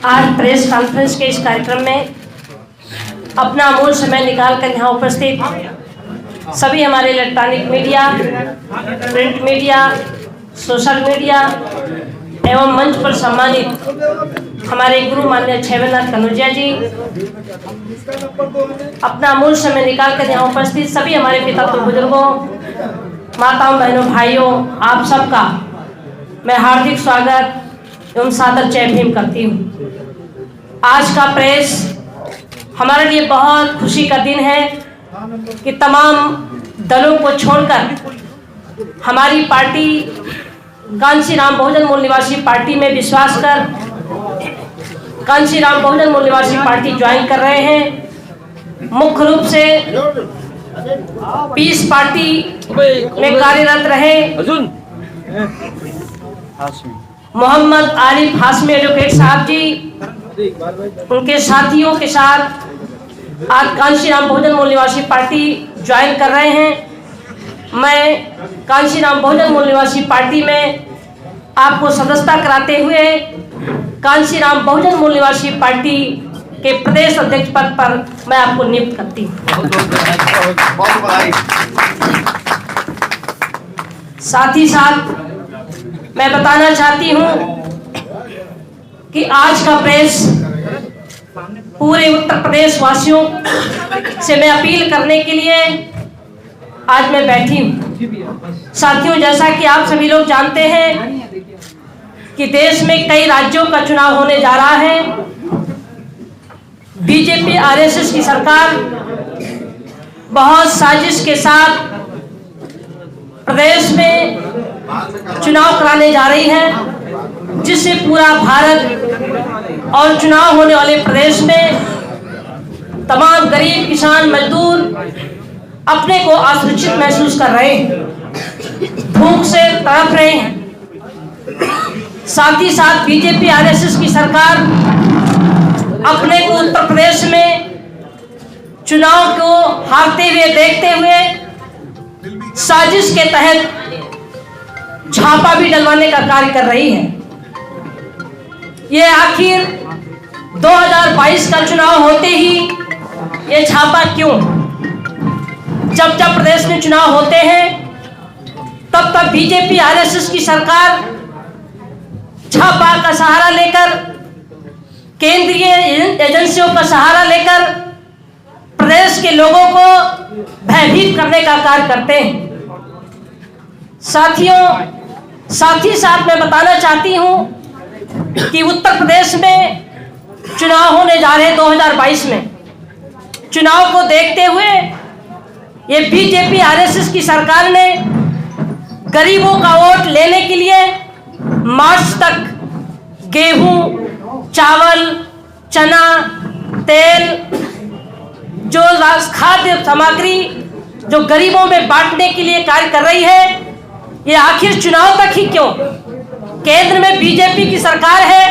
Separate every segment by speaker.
Speaker 1: आज press conference के इस कार्यक्रम में अपना अमूल्य समय निकालकर यहाँ उपस्थित सभी हमारे electronic media, print media, social media एवं मंच पर सम्मानित हमारे गुरु माननीय छेवेंद्र कनौजिया जी, अपना अमूल्य समय निकालकर यहाँ उपस्थित सभी हमारे पिता तो बुजुर्गों, माताओं, बहनों, भाइयों, आप सबका मैं हार्दिक स्वागत एवं सादर जय भीम करती हूँ। आज का प्रेस हमारे लिए बहुत खुशी का दिन है कि तमाम दलों को छोड़कर हमारी पार्टी कांशीराम बहुजन मूल निवासी पार्टी में विश्वास कर कांशीराम बहुजन मूल निवासी पार्टी ज्वाइन कर रहे हैं। मुख्य रूप से पीस पार्टी में कार्यरत रहे मोहम्मद आरिफ हाशमी एडवोकेट साहब जी, उनके साथियों के साथ आज कांशीराम बहुजन मूल निवासी पार्टी ज्वाइन कर रहे हैं। मैं कांशीराम बहुजन मूल निवासी पार्टी में आपको सदस्यता कराते हुए कांशीराम बहुजन मूल निवासी पार्टी के प्रदेश अध्यक्ष पद पर मैं आपको नियुक्त करती हूँ। साथ ही साथ मैं बताना चाहती हूँ कि आज का प्रेस पूरे उत्तर प्रदेश वासियों से मैं अपील करने के लिए आज मैं बैठी हूँ। साथियों, जैसा कि आप सभी लोग जानते हैं कि देश में कई राज्यों का चुनाव होने जा रहा है। बीजेपी आरएसएस की सरकार बहुत साजिश के साथ प्रदेश में चुनाव कराने जा रही है, जिससे पूरा भारत और चुनाव होने वाले प्रदेश में तमाम गरीब, किसान, मजदूर अपने को असुरक्षित महसूस कर रहे हैं, भूख से तड़प रहे हैं। साथ ही साथ बीजेपी आरएसएस की सरकार अपने को उत्तर प्रदेश में चुनाव को हारते हुए देखते हुए साजिश के तहत छापा भी डलवाने का कार्य कर रही है। ये आखिर 2022 का चुनाव होते ही ये छापा क्यों? जब जब प्रदेश में चुनाव होते हैं तब तब बीजेपी आरएसएस की सरकार छापा का सहारा लेकर, केंद्रीय एजेंसियों का सहारा लेकर प्रदेश के लोगों को भयभीत करने का कार्य करते हैं। साथियों, साथ ही साथ मैं बताना चाहती हूं कि उत्तर प्रदेश में चुनाव होने जा रहे 2022 में चुनाव को देखते हुए ये बीजेपी आरएसएस की सरकार ने गरीबों का वोट लेने के लिए मार्च तक गेहूं, चावल, चना, तेल, जो खाद्य सामग्री जो गरीबों में बांटने के लिए कार्य कर रही है, ये आखिर चुनाव तक ही क्यों? केंद्र में बीजेपी की सरकार है,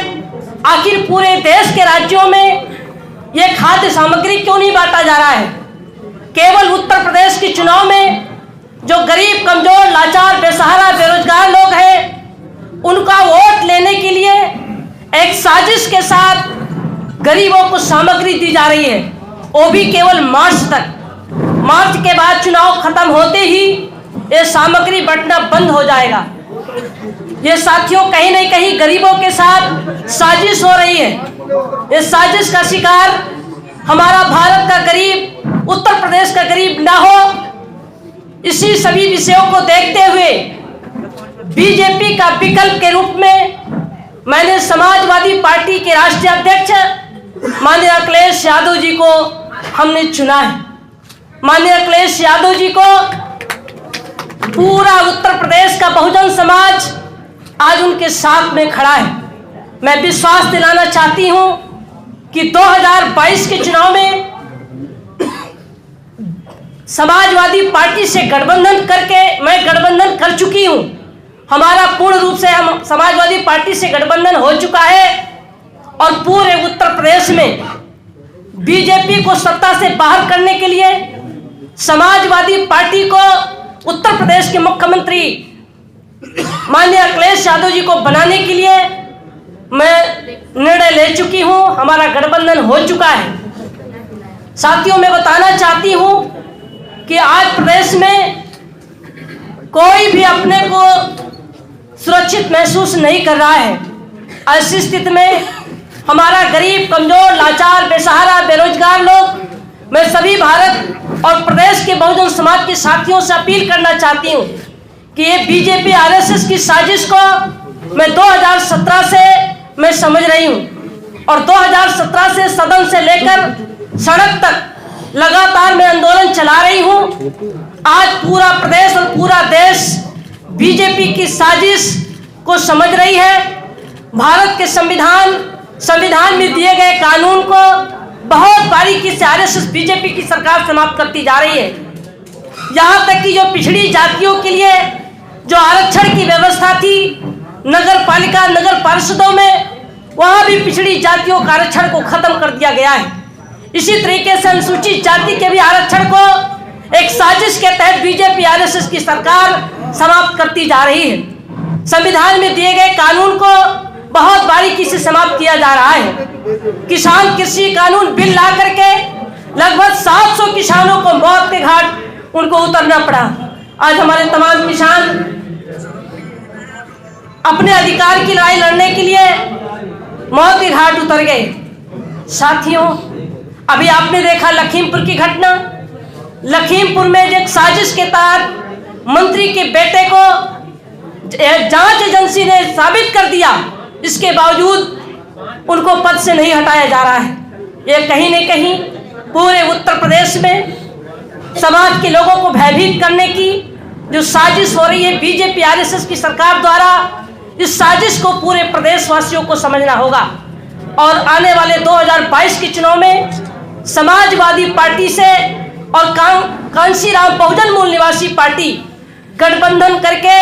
Speaker 1: आखिर पूरे देश के राज्यों में ये खाद्य सामग्री क्यों नहीं बांटा जा रहा है? केवल उत्तर प्रदेश के चुनाव में जो गरीब, कमजोर, लाचार, बेसहारा, बेरोजगार लोग हैं, उनका वोट लेने के लिए एक साजिश के साथ गरीबों को सामग्री दी जा रही है, वो भी केवल मार्च तक। मार्च के बाद चुनाव खत्म होते ही ये सामग्री बंटना बंद हो जाएगा। ये साथियों, कहीं न कहीं गरीबों के साथ साजिश हो रही है। ये साजिश का शिकार हमारा भारत का गरीब, उत्तर प्रदेश का गरीब ना हो। इसी सभी विषयों को देखते हुए बीजेपी का विकल्प के रूप में मैंने समाजवादी पार्टी के राष्ट्रीय अध्यक्ष माननीय अखिलेश यादव जी को हमने चुना है। माननीय अखिलेश यादव जी को पूरा उत्तर प्रदेश का बहुजन समाज आज उनके साथ में खड़ा है। मैं विश्वास दिलाना चाहती हूं कि 2022 के चुनाव में समाजवादी पार्टी से गठबंधन करके मैं गठबंधन कर चुकी हूं। हमारा पूर्ण रूप से हम समाजवादी पार्टी से गठबंधन हो चुका है और पूरे उत्तर प्रदेश में बीजेपी को सत्ता से बाहर करने के लिए समाजवादी पार्टी को उत्तर प्रदेश के मुख्यमंत्री माननीय अखिलेश यादव जी को बनाने के लिए मैं निर्णय ले चुकी हूं, हमारा गठबंधन हो चुका है। साथियों, मैं बताना चाहती हूं कि आज प्रदेश में कोई भी अपने को सुरक्षित महसूस नहीं कर रहा है। ऐसी स्थिति में हमारा गरीब, कमजोर, लाचार, बेसहारा, बेरोजगार लोग, मैं सभी भारत और प्रदेश के बहुजन समाज के साथियों से अपील करना चाहती हूं कि ये बीजेपी आरएसएस की साजिश को मैं 2017 से मैं समझ रही हूं और 2017 से सदन से लेकर सड़क तक लगातार मैं आंदोलन चला रही हूं। आज पूरा प्रदेश और पूरा देश बीजेपी की साजिश को समझ रही है। भारत के संविधान में दिए गए कानून को बहुत बारीकी से आरएसएस बीजेपी की सरकार समाप्त करती जा रही है। यहां तक कि जो पिछड़ी जातियों के लिए जो आरक्षण की व्यवस्था थी नगर पालिका, नगर पार्षदों में, वहां भी पिछड़ी जातियों का आरक्षण को खत्म कर दिया गया है। इसी तरीके से अनुसूचित जाति के भी आरक्षण को एक साजिश के तहत बीजेपी आरएसएस की सरकार समाप्त करती जा रही है। संविधान में दिए गए कानून को बहुत बारीकी से समाप्त किया जा रहा है। किसान कृषि कानून बिल ला करके लगभग 700 किसानों को मौत के घाट उनको उतरना पड़ा। आज हमारे तमाम किसान अपने अधिकार की लड़ाई लड़ने के लिए मौत के घाट उतर गए। साथियों, अभी आपने देखा लखीमपुर की घटना। लखीमपुर में एक साजिश के तहत मंत्री के बेटे को जांच एजेंसी ने साबित कर दिया, इसके बावजूद उनको पद से नहीं हटाया जा रहा है। ये कहीं न कहीं पूरे उत्तर प्रदेश में समाज के लोगों को भयभीत करने की जो साजिश हो रही है बीजेपी आरएसएस की सरकार द्वारा, इस साजिश को पूरे प्रदेशवासियों को समझना होगा। और आने वाले 2022 के चुनाव में समाजवादी पार्टी से और कांशीराम बहुजन मूल निवासी पार्टी गठबंधन करके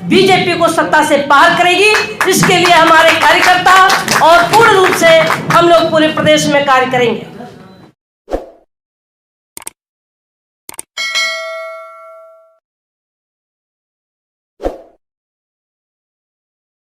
Speaker 1: बीजेपी को सत्ता से पार करेगी। इसके लिए हमारे कार्यकर्ता और पूर्ण रूप से हम लोग पूरे प्रदेश में कार्य करेंगे।